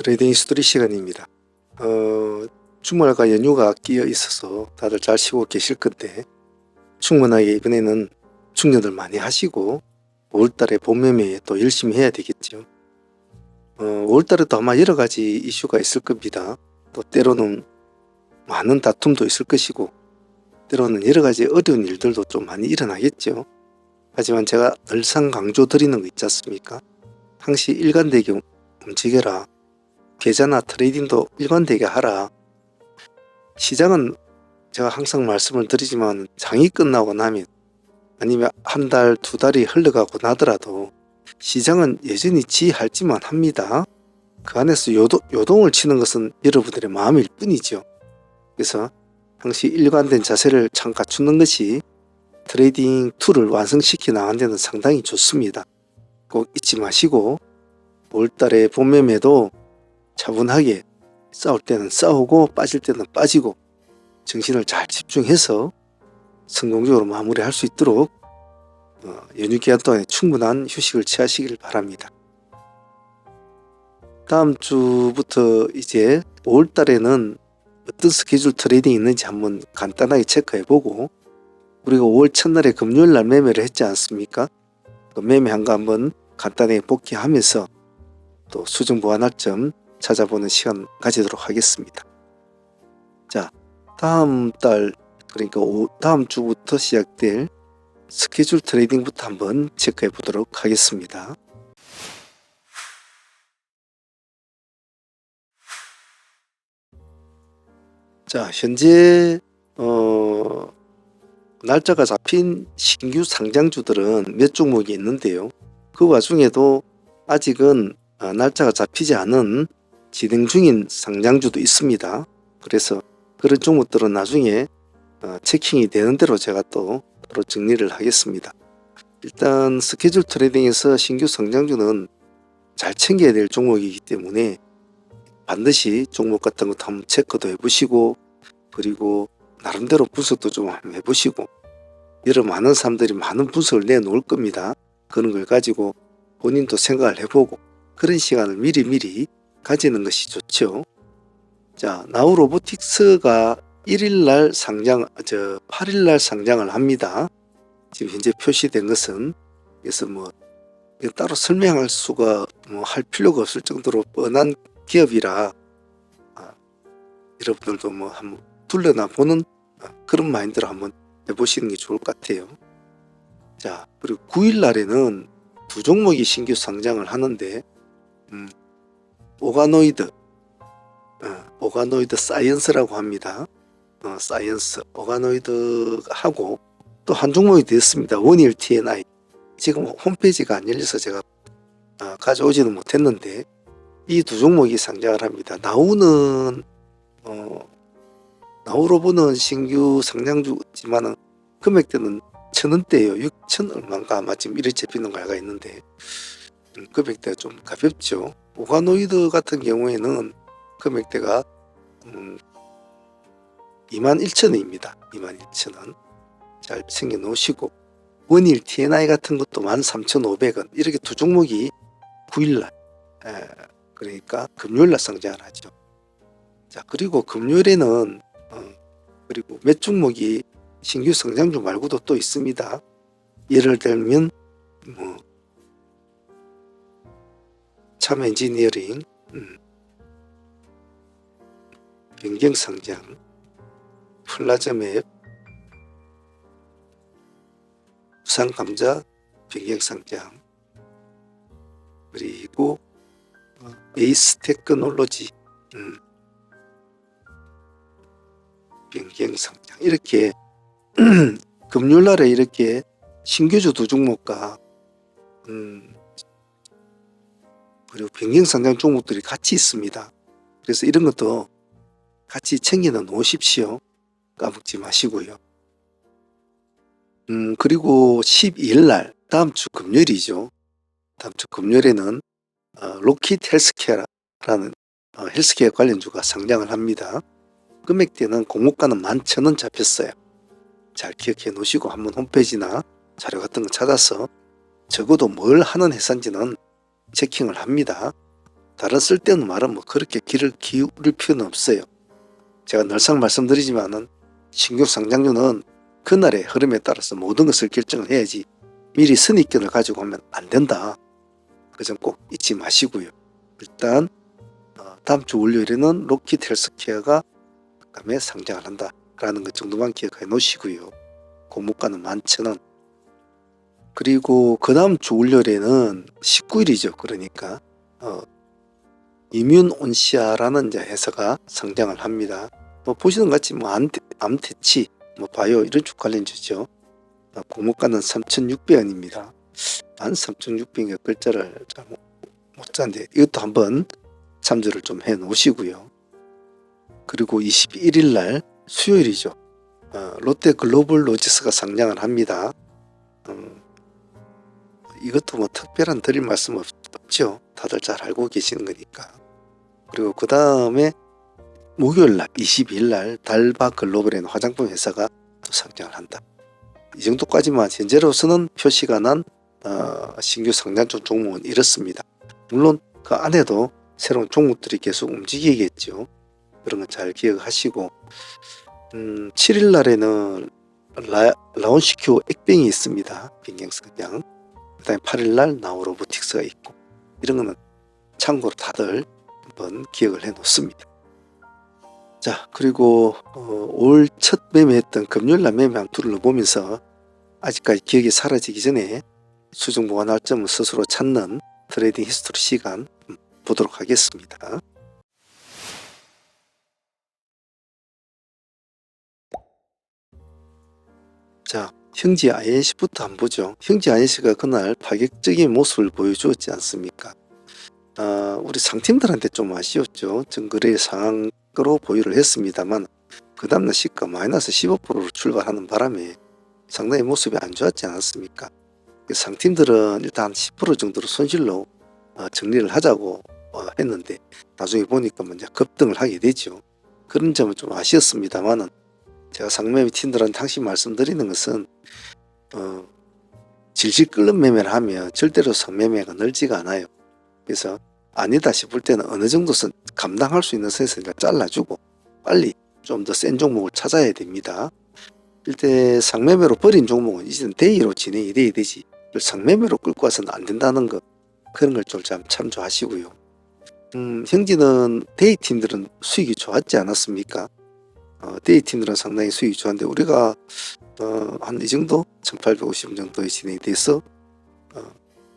트레이딩 히스토리 시간입니다. 주말과 연휴가 끼어 있어서 다들 잘 쉬고 계실 건데 충분하게 이번에는 충전들 많이 하시고 5월달에 본 매매에 또 열심히 해야 되겠죠. 5월달에도 아마 여러가지 이슈가 있을 겁니다. 또 때로는 많은 다툼도 있을 것이고 때로는 여러가지 어려운 일들도 좀 많이 일어나겠죠. 하지만 제가 늘상 강조 드리는 거 있지 않습니까? 항시 일관되게 움직여라. 계좌나 트레이딩도 일관되게 하라. 시장은 제가 항상 말씀을 드리지만 장이 끝나고 나면 아니면 한 달, 두 달이 흘러가고 나더라도 시장은 여전히 지할지만 합니다. 그 안에서 요동을 치는 것은 여러분들의 마음일 뿐이죠. 그래서 항시 일관된 자세를 참 갖추는 것이 트레이딩 툴을 완성시켜 나가는 데는 상당히 좋습니다. 꼭 잊지 마시고 5월달에 본 매매도 차분하게 싸울 때는 싸우고 빠질 때는 빠지고 정신을 잘 집중해서 성공적으로 마무리할 수 있도록 연휴 기간 동안에 충분한 휴식을 취하시길 바랍니다. 다음 주부터 이제 5월달에는 어떤 스케줄 트레이딩이 있는지 한번 간단하게 체크해보고 우리가 5월 첫날에 금요일날 매매를 했지 않습니까? 그 매매한 거 한번 간단하게 복귀하면서 또 수정 보완할 점 찾아보는 시간 가지도록 하겠습니다. 자, 다음 달 그러니까 다음 주부터 시작될 스케줄 트레이딩부터 한번 체크해 보도록 하겠습니다. 자, 현재 날짜가 잡힌 신규 상장주들은 몇 종목이 있는데요. 그 와중에도 아직은 날짜가 잡히지 않은 진행 중인 상장주도 있습니다. 그래서 그런 종목들은 나중에 체킹이 되는 대로 제가 또 정리를 하겠습니다. 일단 스케줄 트레이딩에서 신규 상장주는 잘 챙겨야 될 종목이기 때문에 반드시 종목 같은 것도 한번 체크도 해보시고 그리고 나름대로 분석도 좀 해보시고 여러 많은 사람들이 많은 분석을 내놓을 겁니다. 그런 걸 가지고 본인도 생각을 해보고 그런 시간을 미리 가지는 것이 좋죠. 자, 나우로보틱스가 1일날 상장, 8일날 상장을 합니다. 지금 현재 표시된 것은 그래서 따로 설명할 수가 할 필요가 없을 정도로 뻔한 기업이라 여러분들도 한번 둘러나 보는 그런 마인드로 한번 해보시는 게 좋을 것 같아요. 자, 그리고 9일날에는 두 종목이 신규 상장을 하는데 오가노이드 사이언스라고 합니다. 사이언스 오가노이드하고 또 한 종목이 됐습니다. 원일 TNI. 지금 홈페이지가 안 열려서 제가 가져오지는 못했는데 이 두 종목이 상장을 합니다. 나우로보는 신규 상장주지만은 금액대는 1,000원대예요. 6천 얼마인가 아마 지금 이렇게 잡히는 거 알고 있는데 금액대가 좀 가볍죠. 오가노이드 같은 경우에는 금액대가 21,000원입니다. 21,000원 잘 챙겨 놓으시고 원일 TNI 같은 것도 13,500원 이렇게 두 종목이 9일날 그러니까 금요일날 상장을 하죠. 자, 그리고 금요일에는 그리고 몇 종목이 신규 상장주 말고도 또 있습니다. 예를 들면 참 엔지니어링 변경 상장, 플라자맵, 부산 감자 변경 상장, 그리고 에이스 테크놀로지 변경 상장 이렇게 금요일날에 이렇게 신규주 두 종목과 그리고 변경 상장 종목들이 같이 있습니다. 그래서 이런 것도 같이 챙겨 놓으십시오. 까먹지 마시고요. 그리고 12일날 다음 주 금요일이죠. 다음 주 금요일에는 로킷 헬스케어라는 헬스케어 관련주가 상장을 합니다. 금액대는 공모가는 11,000원 잡혔어요. 잘 기억해 놓으시고 한번 홈페이지나 자료 같은 거 찾아서 적어도 뭘 하는 회사인지는 체킹을 합니다. 다른 쓸데없는 말은 뭐 그렇게 귀를 기울일 필요는 없어요. 제가 늘상 말씀드리지만은 신규 상장주는 그날의 흐름에 따라서 모든 것을 결정을 해야지 미리 선입견을 가지고 오면 안 된다. 그 점 꼭 잊지 마시고요. 일단 다음 주 월요일에는 로키드 헬스케어가 다음에 상장을 한다 라는 것 정도만 기억해 놓으시고요. 고무가는 11,000원. 그리고 그 다음 주 월요일에는 19일이죠. 그러니까 이뮨온시아라는 이제 회사가 상장을 합니다. 뭐 보시는 것 같이 뭐 암태치, 뭐 바이오 이런 쪽 관련주죠. 고무가는 3,600원입니다. 13,600원 글자를 잘 못 짰는데 이것도 한번 참조를 좀 해 놓으시고요. 그리고 21일 날 수요일이죠. 롯데 글로벌 로지스가 상장을 합니다. 이것도 뭐 특별한 드릴 말씀 없죠. 다들 잘 알고 계시는 거니까. 그리고 그 다음에 목요일 날 22일 날 달바 글로벌에는 화장품 회사가 또 상장을 한다. 이 정도까지만 현재로서는 표시가 난 신규 상장주 종목은 이렇습니다. 물론 그 안에도 새로운 종목들이 계속 움직이겠죠. 그런 건 잘 기억하시고 7일 날에는 라온시큐 액뱅이 있습니다. 변경성장. 그 다음에 8일 날 나우로보틱스가 있고 이런 거는 참고로 다들 한번 기억을 해 놓습니다. 자, 그리고 올 첫 매매했던 금요일 날 매매한 툴을 보면서 아직까지 기억이 사라지기 전에 수정 보완 할점을 스스로 찾는 트레이딩 히스토리 시간 보도록 하겠습니다. 자, 형지 INC부터 한번 보죠. 형지 INC가 그날 파격적인 모습을 보여주었지 않습니까? 우리 상팀들한테 좀 아쉬웠죠. 정거래 상황으로 보유를 했습니다만 그 다음날 시가 마이너스 15%로 출발하는 바람에 상당히 모습이 안 좋았지 않았습니까? 상팀들은 일단 10% 정도로 손실로 정리를 하자고 했는데 나중에 보니까 먼저 급등을 하게 되죠. 그런 점은 좀 아쉬웠습니다만은 제가 상매매 팀들한테 항상 말씀드리는 것은 질질 끓는 매매를 하면 절대로 상매매가 늘지가 않아요. 그래서 아니다 싶을 때는 어느 정도 감당할 수 있는 선에서 잘라주고 빨리 좀 더 센 종목을 찾아야 됩니다. 일대 상매매로 버린 종목은 이제는 대의로 진행이 돼야 되지 상매매로 끌고 와서는 안 된다는 거 그런 걸 좀 참조하시고요. 형지는 데이 팀들은 수익이 좋았지 않았습니까? 데이 팀들은 상당히 수익이 좋았는데 우리가 한 이 정도 1850원 정도에 진행이 돼서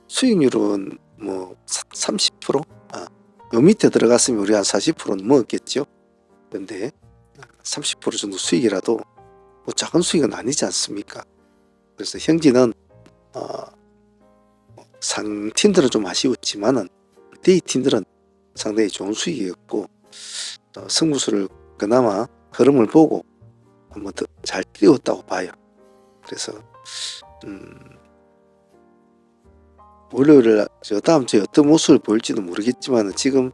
수익률은 뭐 30%? 요 밑에 들어갔으면 우리 한 40%는 먹었겠죠. 그런데 30% 정도 수익이라도 뭐 작은 수익은 아니지 않습니까? 그래서 형지는 상팀들은 좀 아쉬웠지만은 데이 팀들은 상당히 좋은 수익이었고 승부수를 그나마 흐름을 보고 한번 더 잘 띄웠다고 봐요. 그래서 월요일 저 다음 주에 어떤 모습을 보일지도 모르겠지만 지금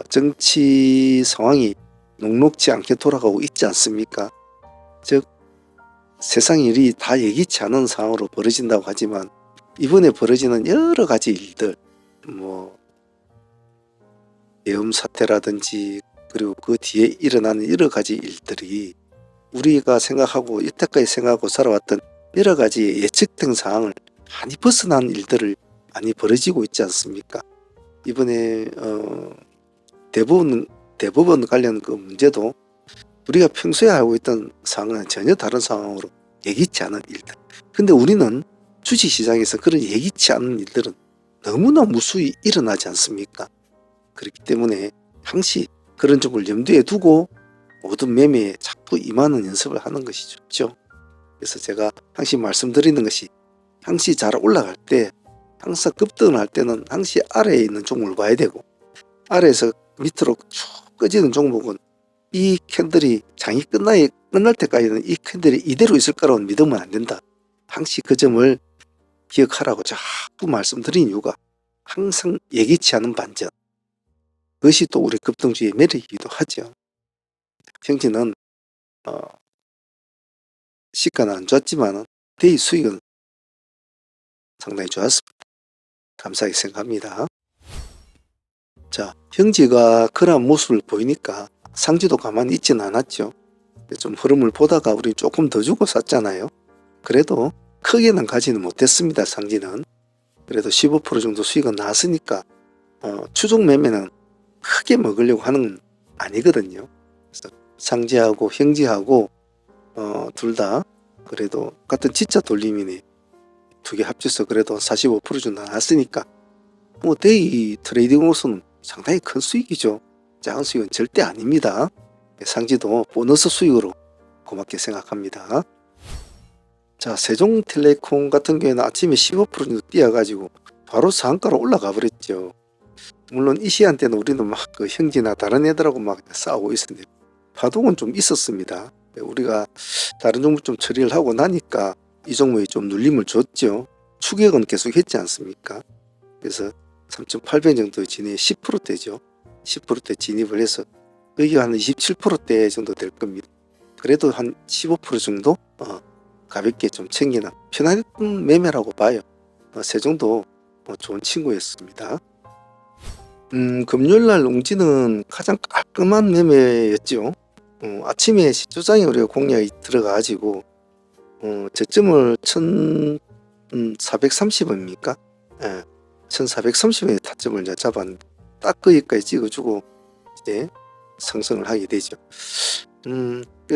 정치 상황이 녹록지 않게 돌아가고 있지 않습니까? 즉 세상 일이 다 예기치 않은 상황으로 벌어진다고 하지만 이번에 벌어지는 여러 가지 일들 뭐 계엄 사태라든지 그리고 그 뒤에 일어나는 여러 가지 일들이 우리가 생각하고 여태까지 생각하고 살아왔던 여러 가지 예측된 상황을 많이 벗어난 일들을 많이 벌어지고 있지 않습니까? 이번에 대법원 관련 그 문제도 우리가 평소에 알고 있던 상황은 전혀 다른 상황으로 예기치 않은 일들. 근데 우리는 주식시장에서 그런 예기치 않은 일들은 너무나 무수히 일어나지 않습니까? 그렇기 때문에 항시 그런 점을 염두에 두고 모든 매매에 자꾸 임하는 연습을 하는 것이 좋죠. 그래서 제가 항시 말씀드리는 것이 항시 잘 올라갈 때 항상 급등을 할 때는 항시 아래에 있는 종목을 봐야 되고 아래에서 밑으로 쭉 꺼지는 종목은 이 캔들이 장이 끝날 때까지는 이 캔들이 이대로 있을 거라고 믿으면 안 된다. 항시 그 점을 기억하라고 자꾸 말씀드린 이유가 항상 예기치 않은 반전 그것이 또 우리 급등주의 매력이기도 하죠. 형지는 시가는 안 좋았지만 데이 수익은 상당히 좋았습니다. 감사하게 생각합니다. 자, 형제가 그런 모습을 보이니까 상지도 가만히 있진 않았죠. 좀 흐름을 보다가 우리 조금 더 주고 샀잖아요. 그래도 크게는 가지는 못했습니다. 상지는. 그래도 15% 정도 수익은 나왔으니까 추종 매매는 크게 먹으려고 하는 건 아니거든요. 그래서 상지하고 형지하고 둘 다 그래도 같은 진짜 돌림이네. 두 개 합쳐서 그래도 45% 정도 나왔으니까 뭐 데이 트레이딩으로서는 상당히 큰 수익이죠. 작은 수익은 절대 아닙니다. 상지도 보너스 수익으로 고맙게 생각합니다. 자, 세종텔레콤 같은 경우에는 아침에 15% 정도 뛰어가지고 바로 상한가로 올라가 버렸죠. 물론 이 시간대는 우리는 막 그 형제나 다른 애들하고 막 싸우고 있었는데 파동은 좀 있었습니다. 우리가 다른 종목 좀 처리를 하고 나니까 이 종목이 좀 눌림을 줬죠. 추격은 계속 했지 않습니까? 그래서 3,800 정도 진입 10%대죠. 10%대 진입을 해서 여기 한 27%대 정도 될 겁니다. 그래도 한 15% 정도 가볍게 좀 챙기는 편안했던 매매라고 봐요. 세종도 좋은 친구였습니다. 금요일날 웅지는 가장 깔끔한 매매였죠. 아침에 시초장에 우리가 공략이 들어가가지고 저점을 1430원입니까? 예, 1430원의 타점을 이제 잡았는데 딱 거기까지 찍어주고 이제 상승을 하게 되죠.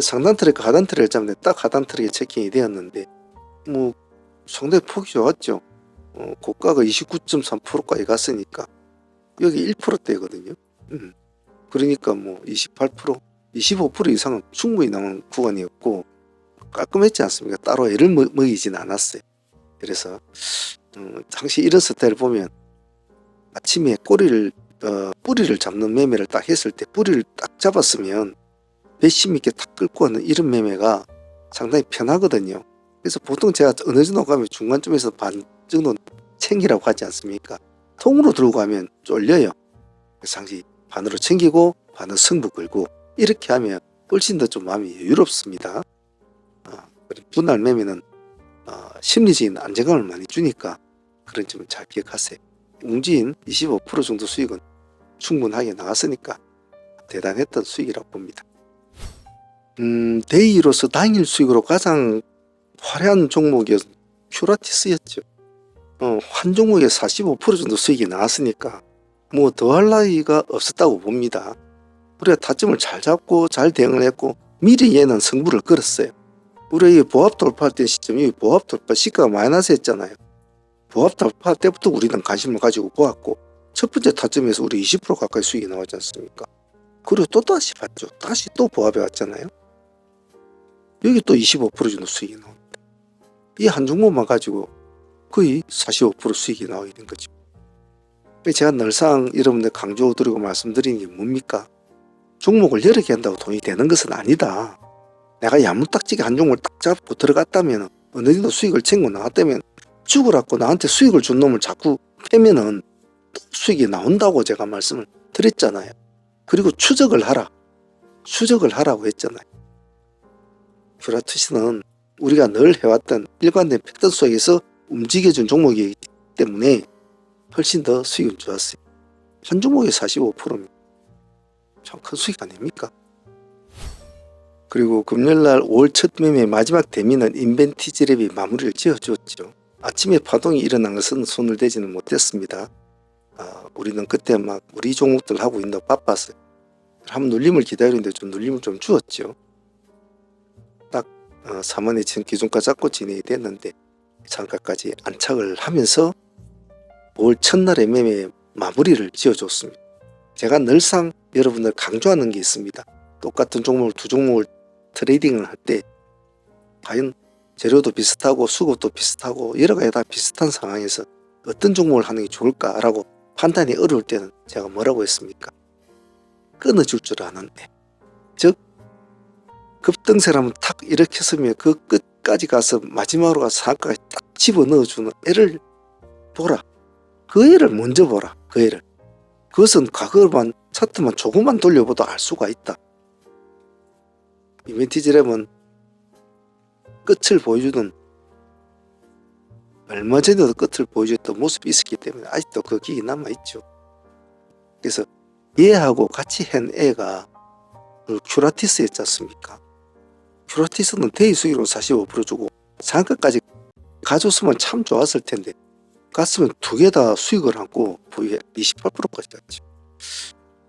상단 트랙과 하단 트랙을 잡는데 딱 하단 트랙에 체킹이 되었는데 뭐 상당히 폭이 좋았죠. 고가가 29.3%까지 갔으니까 여기 1%대거든요. 그러니까 뭐 28%, 25% 이상은 충분히 남은 구간이었고 깔끔했지 않습니까? 따로 애를 먹이진 않았어요. 그래서 당시 이런 스타일을 보면 아침에 뿌리를 잡는 매매를 딱 했을 때 뿌리를 딱 잡았으면 배심 있게 딱 끌고 가는 이런 매매가 상당히 편하거든요. 그래서 보통 제가 어느 정도 가면 중간쯤에서 반 정도 챙기라고 하지 않습니까? 통으로 들고 가면 쫄려요. 그래서 당시 반으로 챙기고 반은 승부 걸고 이렇게 하면 훨씬 더 좀 마음이 여유롭습니다. 분할 매매는 심리적인 안정감을 많이 주니까 그런 점을 잘 기억하세요. 웅진 25% 정도 수익은 충분하게 나왔으니까 대단했던 수익이라고 봅니다. 데이로서 당일 수익으로 가장 화려한 종목이 큐라티스였죠. 한 종목에 45% 정도 수익이 나왔으니까 뭐 더할 나위가 없었다고 봅니다. 우리가 타점을 잘 잡고 잘 대응을 했고 미리 얘는 승부를 걸었어요. 우리가 보합 돌파할 때 시점이 보합 돌파 시가가 마이너스 했잖아요. 보합 돌파 때부터 우리는 관심을 가지고 보았고 첫 번째 타점에서 우리 20% 가까이 수익이 나왔지 않습니까? 그리고 또 다시 봤죠. 다시 또 보합에 왔잖아요. 여기 또 25% 정도 수익이 나옵니다. 이 한 종목만 가지고 거의 45% 수익이 나오게 된 거죠. 제가 늘상 여러분들 강조드리고 말씀드리는 게 뭡니까? 종목을 여러 개 한다고 돈이 되는 것은 아니다. 내가 야무딱지게 한 종목을 딱 잡고 들어갔다면 어느 정도 수익을 챙고 나왔다면 죽으라고 나한테 수익을 준 놈을 자꾸 패면은 또 수익이 나온다고 제가 말씀을 드렸잖아요. 그리고 추적을 하라고 했잖아요. 큐라투시는 우리가 늘 해왔던 일관된 패턴 속에서 움직여준 종목이기 때문에 훨씬 더 수익은 좋았어요. 한 종목에 45%면 참 큰 수익 아닙니까? 그리고 금요일날 5월 첫 매매 마지막 대미는 인벤티지랩이 마무리를 지어주었죠. 아침에 파동이 일어난 것은 손을 대지는 못했습니다. 우리는 그때 막 우리 종목들 하고 있는데 바빴어요. 한번 눌림을 기다리는데 좀 눌림을 좀 주었죠. 딱 3원의 기준가 잡고 진행이 됐는데 장가까지 안착을 하면서 5월 첫날의 매매 마무리를 지어줬습니다. 제가 늘상 여러분들 강조하는 게 있습니다. 똑같은 종목을 두 종목을 트레이딩을 할 때 과연 재료도 비슷하고 수급도 비슷하고 여러 가지 다 비슷한 상황에서 어떤 종목을 하는 게 좋을까라고 판단이 어려울 때는 제가 뭐라고 했습니까? 끊어줄 줄 아는데, 즉 급등세를 한번 탁 이렇게 서면 그 끝까지 가서 마지막으로 가서 상가까지 딱 집어넣어주는 애를 보라. 그 애를 먼저 보라. 그 애를. 그것은 과거만 차트만 조금만 돌려봐도 알 수가 있다. 인벤티지랩은 끝을 보여주던, 얼마 전에도 끝을 보여줬던 모습이 있었기 때문에 아직도 그 기억이 남아있죠. 그래서 얘하고 같이 한 애가 큐라티스였지 않습니까? 큐라티스는 대위 수익으로 45% 주고 상가까지 가줬으면 참 좋았을 텐데 갔으면 두 개 다 수익을 안고 부에 28%까지 갔죠.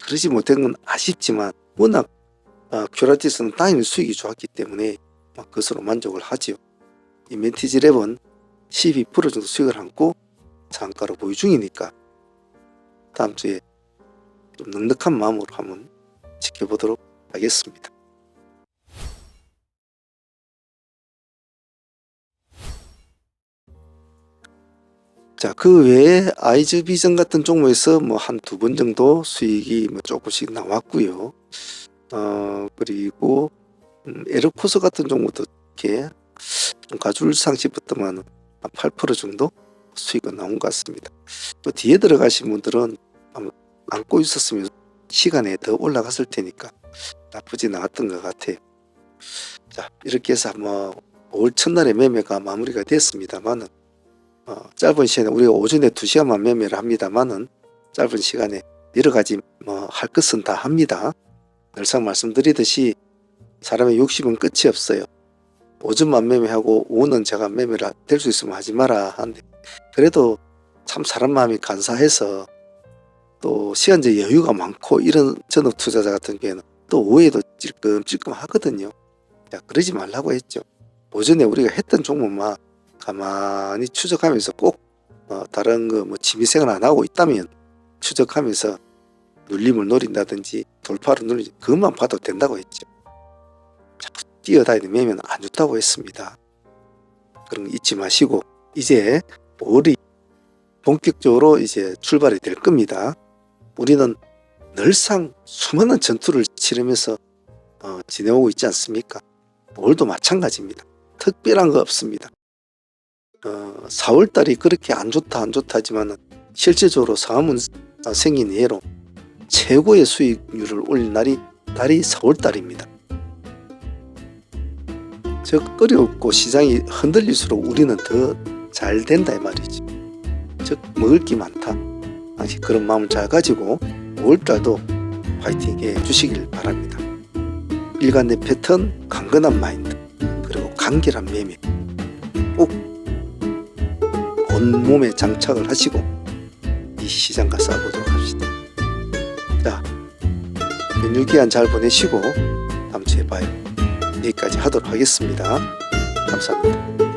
그러지 못한 건 아쉽지만 워낙 큐라티스는 당연히 수익이 좋았기 때문에 그것으로 만족을 하지요. 이 멘티지랩은 12% 정도 수익을 안고 상가로 보유 중이니까 다음 주에 좀 넉넉한 마음으로 한번 지켜보도록 하겠습니다. 자, 그 외에 아이즈비전 같은 종목에서 뭐 한 두 번 정도 수익이 뭐 조금씩 나왔고요. 그리고 에르포스 같은 종목도 이렇게 좀 가줄 상시부터만 한 8% 정도 수익은 나온 것 같습니다. 또 뒤에 들어가신 분들은 안고 있었으면 시간에 더 올라갔을 테니까 나쁘진 않았던 것 같아요. 자, 이렇게 해서 뭐 5월 첫날에 매매가 마무리가 됐습니다만은 짧은 시간에 우리가 오전에 2시간만 매매를 합니다만은 짧은 시간에 여러 가지 뭐 할 것은 다 합니다. 늘상 말씀드리듯이 사람의 욕심은 끝이 없어요. 오전만 매매하고 오후는 제가 매매를 될 수 있으면 하지 마라 하는데 그래도 참 사람 마음이 간사해서 또 시간적 여유가 많고 이런 전업 투자자 같은 경우에는 또 오후에도 찔끔찔끔 하거든요. 자, 그러지 말라고 했죠. 오전에 우리가 했던 종목만 가만히 추적하면서 꼭 다른 거 뭐 취미생활 안 하고 있다면 추적하면서 눌림을 노린다든지 돌파를 노리지 그것만 봐도 된다고 했죠. 자꾸 뛰어다니는 매매는 안 좋다고 했습니다. 그런 거 잊지 마시고 이제 5월이 본격적으로 이제 출발이 될 겁니다. 우리는 늘상 수많은 전투를 치르면서 지내오고 있지 않습니까? 5월도 마찬가지입니다. 특별한 거 없습니다. 4월달이 그렇게 안 좋다 하지만 실질적으로 상황은 생긴 예로 최고의 수익률을 올린 날이 4월달입니다. 즉 어렵고 시장이 흔들릴수록 우리는 더 잘 된다 이 말이지. 즉 먹을 게 많다. 당시 그런 마음을 잘 가지고 5월달도 파이팅해 주시길 바랍니다. 일관된 패턴, 강건한 마인드, 그리고 간결한 매매 꼭 온몸에 장착을 하시고 이 시장과 싸워보도록 합시다. 자, 연휴기간 잘 보내시고 다음 주에 봐요. 여기까지 하도록 하겠습니다. 감사합니다.